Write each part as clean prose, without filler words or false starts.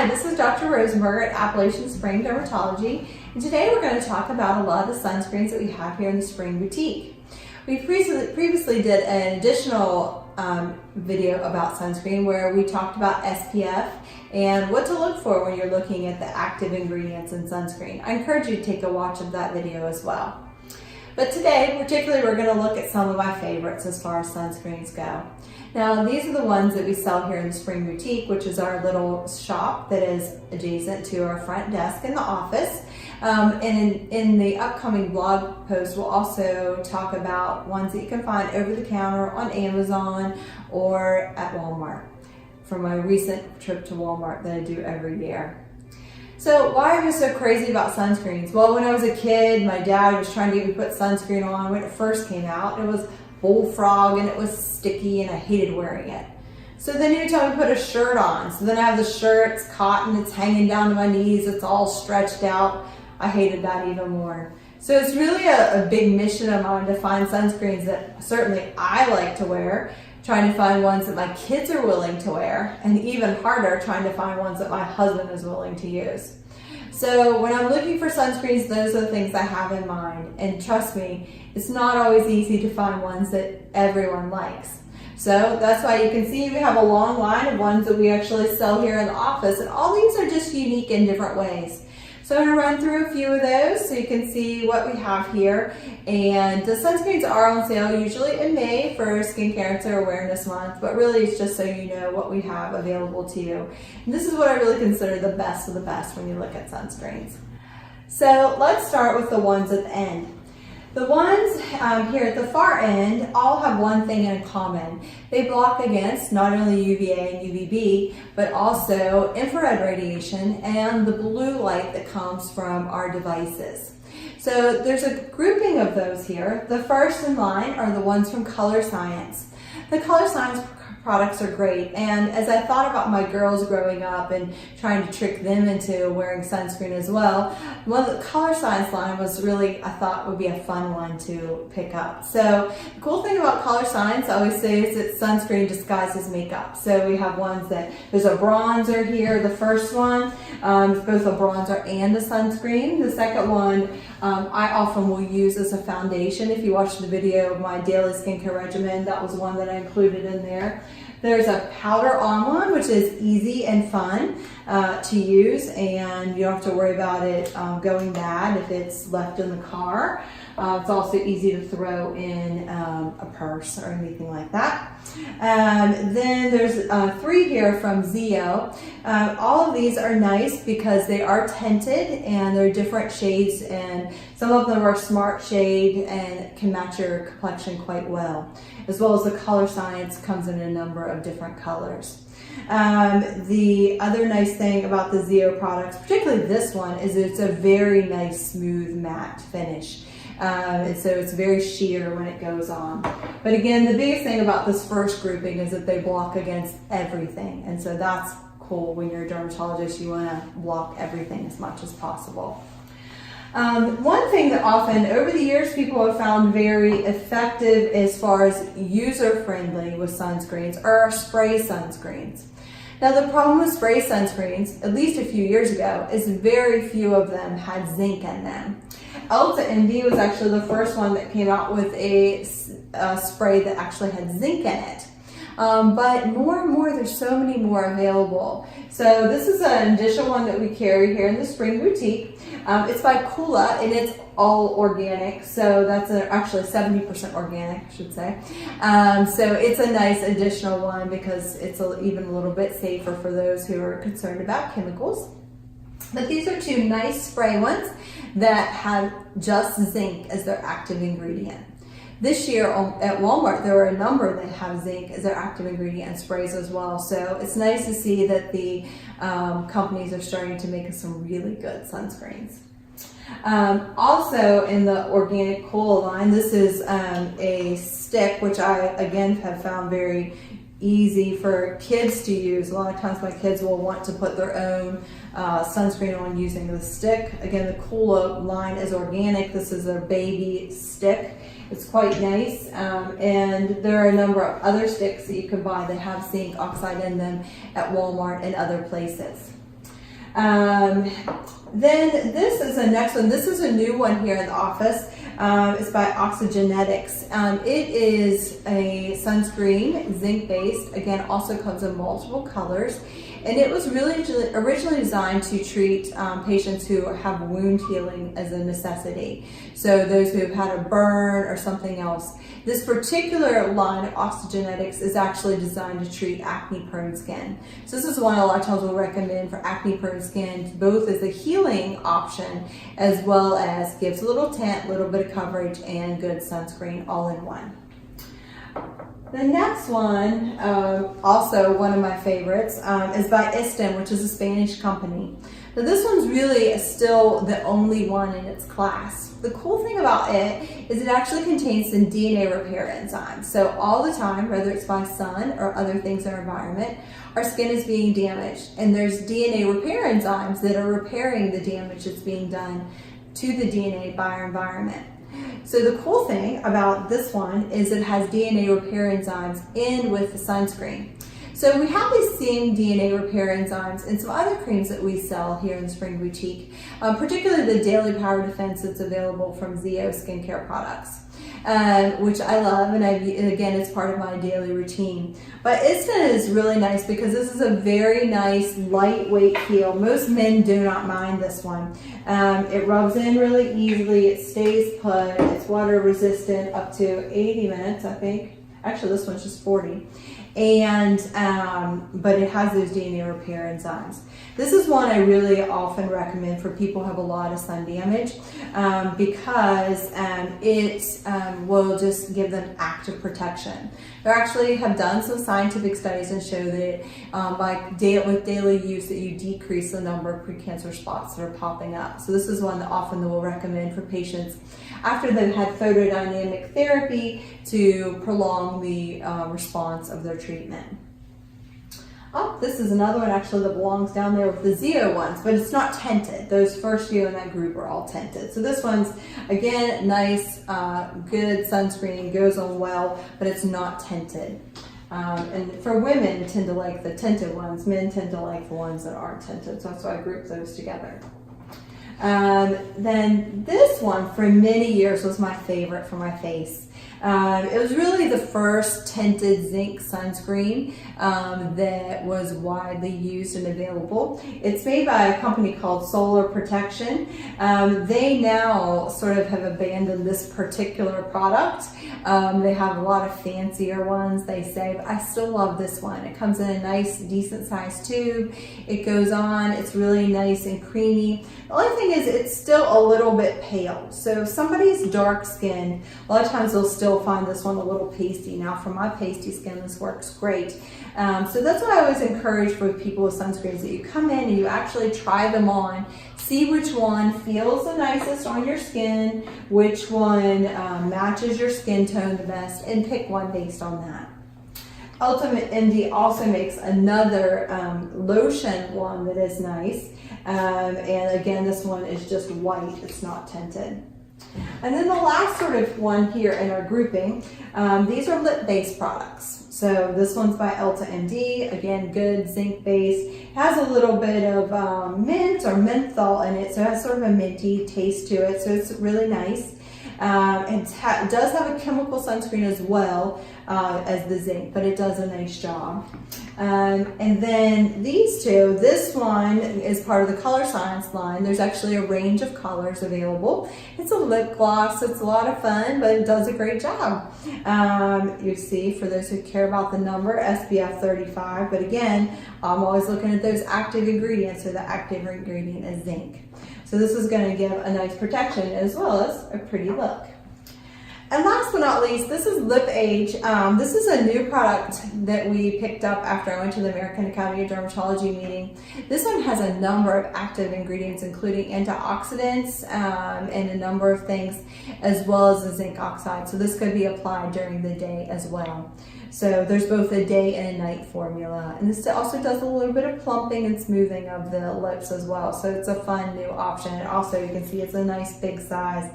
Hi, this is Dr. Rosenberger at Appalachian Spring Dermatology, and today we're going to talk about a lot of the sunscreens that we have here in the Spring Boutique. We previously did an additional video about sunscreen where we talked about SPF and what to look for when you're looking at the active ingredients in sunscreen. I encourage you to take a watch of that video as well. But today, particularly, we're going to look at some of my favorites as far as sunscreens go. Now, these are the ones that we sell here in the Spring Boutique, which is our little shop that is adjacent to our front desk in the office. And in the upcoming blog post, we'll also talk about ones that you can find over the counter on Amazon or at Walmart from my recent trip to Walmart that I do every year. So why am I so crazy about sunscreens? Well, when I was a kid, my dad was trying to get me to put sunscreen on when it first came out. It was bullfrog and it was sticky and I hated wearing it. So then he would tell me to put a shirt on. So then I have the shirt, it's cotton, it's hanging down to my knees, it's all stretched out. I hated that even more. So it's really a big mission of mine to find sunscreens that certainly I like to wear, trying to find ones that my kids are willing to wear, and even harder, trying to find ones that my husband is willing to use. So when I'm looking for sunscreens, those are the things I have in mind. And trust me, it's not always easy to find ones that everyone likes. So that's why you can see we have a long line of ones that we actually sell here in the office, and all these are just unique in different ways. So I'm going to run through a few of those so you can see what we have here. And the sunscreens are on sale usually in May for Skin Cancer Awareness Month, but really it's just so you know what we have available to you. And this is what I really consider the best of the best when you look at sunscreens. So let's start with the ones at the end. The ones here at the far end all have one thing in common. They block against not only UVA and UVB, but also infrared radiation and the blue light that comes from our devices. So there's a grouping of those here. The first in line are the ones from Color Science. The Color Science products are great, and as I thought about my girls growing up and trying to trick them into wearing sunscreen as well, one of the Color Science line was really, I thought, would be a fun one to pick up. So the cool thing about Color Science, I always say, is that sunscreen disguises makeup. So we have ones that, there's a bronzer here, the first one, it's both a bronzer and a sunscreen. The second one I often will use as a foundation. If you watch the video of my daily skincare regimen, that was one that I included in there. There's a powder on one, which is easy and fun to use, and you don't have to worry about it going bad if it's left in the car. It's also easy to throw in a purse or anything like that. Then there's 3 here from Zio. All of these are nice because they are tinted and they're different shades, and some of them are smart shade and can match your complexion quite well, as well as the Color Science comes in a number of different colors. The other nice thing about the Zio products, particularly this one, is it's a very nice smooth matte finish. And so it's very sheer when it goes on. But again, the biggest thing about this first grouping is that they block against everything. And so that's cool. When you're a dermatologist, you want to block everything as much as possible. One thing that often over the years people have found very effective as far as user-friendly with sunscreens are our spray sunscreens. Now the problem with spray sunscreens, at least a few years ago, is very few of them had zinc in them. Elta MD was actually the first one that came out with a spray that actually had zinc in it. But more and more, there's so many more available. So this is an additional one that we carry here in the Spring Boutique. It's by Kula, and it's all organic. So that's actually 70% organic, I should say. So it's a nice additional one because it's even a little bit safer for those who are concerned about chemicals. But these are 2 nice spray ones that have just zinc as their active ingredient. This year at Walmart, there were a number that have zinc as their active ingredient in sprays as well. So it's nice to see that the companies are starting to make some really good sunscreens. Also in the Organic Cola line, this is a stick, which I, again, have found very easy for kids to use. A lot of times my kids will want to put their own sunscreen on using the stick. Again, the Cola line is organic. This is a baby stick. It's quite nice, and there are a number of other sticks that you can buy that have zinc oxide in them at Walmart and other places. Then this is the next one. This is a new one here in the office. It's by Oxygenetics. It is a sunscreen, zinc-based. Again, also comes in multiple colors. And it was really originally designed to treat patients who have wound healing as a necessity. So those who have had a burn or something else. This particular line of Oxygenetics is actually designed to treat acne-prone skin. So this is one a lot of times we'll recommend for acne-prone skin, both as a healing option as well as gives a little tint, a little bit of coverage, and good sunscreen all in one. The next one, also one of my favorites, is by Isten, which is a Spanish company. Now this one's really still the only one in its class. The cool thing about it is it actually contains some DNA repair enzymes. So all the time, whether it's by sun or other things in our environment, our skin is being damaged. And there's DNA repair enzymes that are repairing the damage that's being done to the DNA by our environment. So the cool thing about this one is it has DNA repair enzymes in with the sunscreen. So we have these same DNA repair enzymes in some other creams that we sell here in the Spring Boutique, particularly the Daily Power Defense that's available from Zeo skincare products, which I love, and again, it's part of my daily routine. But Isten is really nice because this is a very nice lightweight peel. Most men do not mind this one. It rubs in really easily, it stays put, it's water resistant up to 80 minutes, I think. Actually, this one's just 40. And but it has those DNA repair enzymes. This is one I really often recommend for people who have a lot of sun damage because it will just give them active protection. They actually have done some scientific studies and show that with daily use that you decrease the number of precancer spots that are popping up. So this is one that often we'll recommend for patients after they've had photodynamic therapy to prolong the response of their treatment. Oh, this is another one actually that belongs down there with the Zeo ones, but it's not tinted. Those first few in that group are all tinted. So this one's, again, nice, good sunscreen, goes on well, but it's not tinted. And for women, tend to like the tinted ones. Men tend to like the ones that aren't tinted, so that's why I grouped those together. Then this one, for many years, was my favorite for my face. It was really the first tinted zinc sunscreen that was widely used and available. It's made by a company called Solar Protection. They now sort of have abandoned this particular product. They have a lot of fancier ones, they say, but I still love this one. It comes in a nice, decent sized tube. It goes on, it's really nice and creamy. The only thing is it's still a little bit pale. So if somebody's dark skin, a lot of times they'll still find this one a little pasty. Now for my pasty skin, this works great. So that's what I always encourage for people with sunscreens, that you come in and you actually try them on, see which one feels the nicest on your skin, which one matches your skin tone the best, and pick one based on that. Ultimate MD also makes another lotion one that is nice. And again, this one is just white, it's not tinted. And then the last sort of one here in our grouping, these are lip-based products. So this one's by Elta MD, again, good zinc-based. It has a little bit of mint or menthol in it, so it has sort of a minty taste to it, so it's really nice. It does have a chemical sunscreen as well as the zinc, but it does a nice job. And then these two, this one is part of the Color Science line. There's actually a range of colors available. It's a lip gloss, it's a lot of fun, but it does a great job. You see, for those who care about the number, SPF 35, but again, I'm always looking at those active ingredients, so the active ingredient is zinc. So this is going to give a nice protection as well as a pretty look. And last but not least, this is Lip Age. This is a new product that we picked up after I went to the American Academy of Dermatology meeting. This one has a number of active ingredients, including antioxidants and a number of things, as well as the zinc oxide. So this could be applied during the day as well. So there's both a day and a night formula. And this also does a little bit of plumping and smoothing of the lips as well. So it's a fun new option. And also you can see it's a nice big size.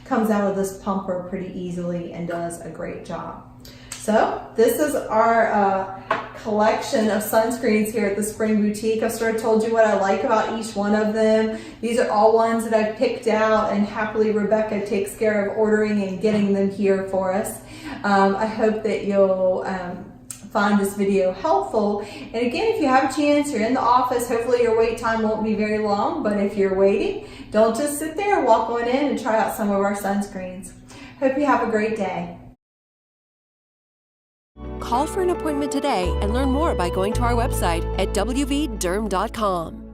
Comes out of this pumper pretty easily and does a great job. So this is our collection of sunscreens here at the Spring Boutique. I've sort of told you what I like about each one of them. These are all ones that I've picked out, and happily Rebecca takes care of ordering and getting them here for us. I hope that you'll find this video helpful. And again, if you have a chance, you're in the office, hopefully your wait time won't be very long, but if you're waiting, don't just sit there, walk on in and try out some of our sunscreens. Hope you have a great day. Call for an appointment today and learn more by going to our website at wvderm.com.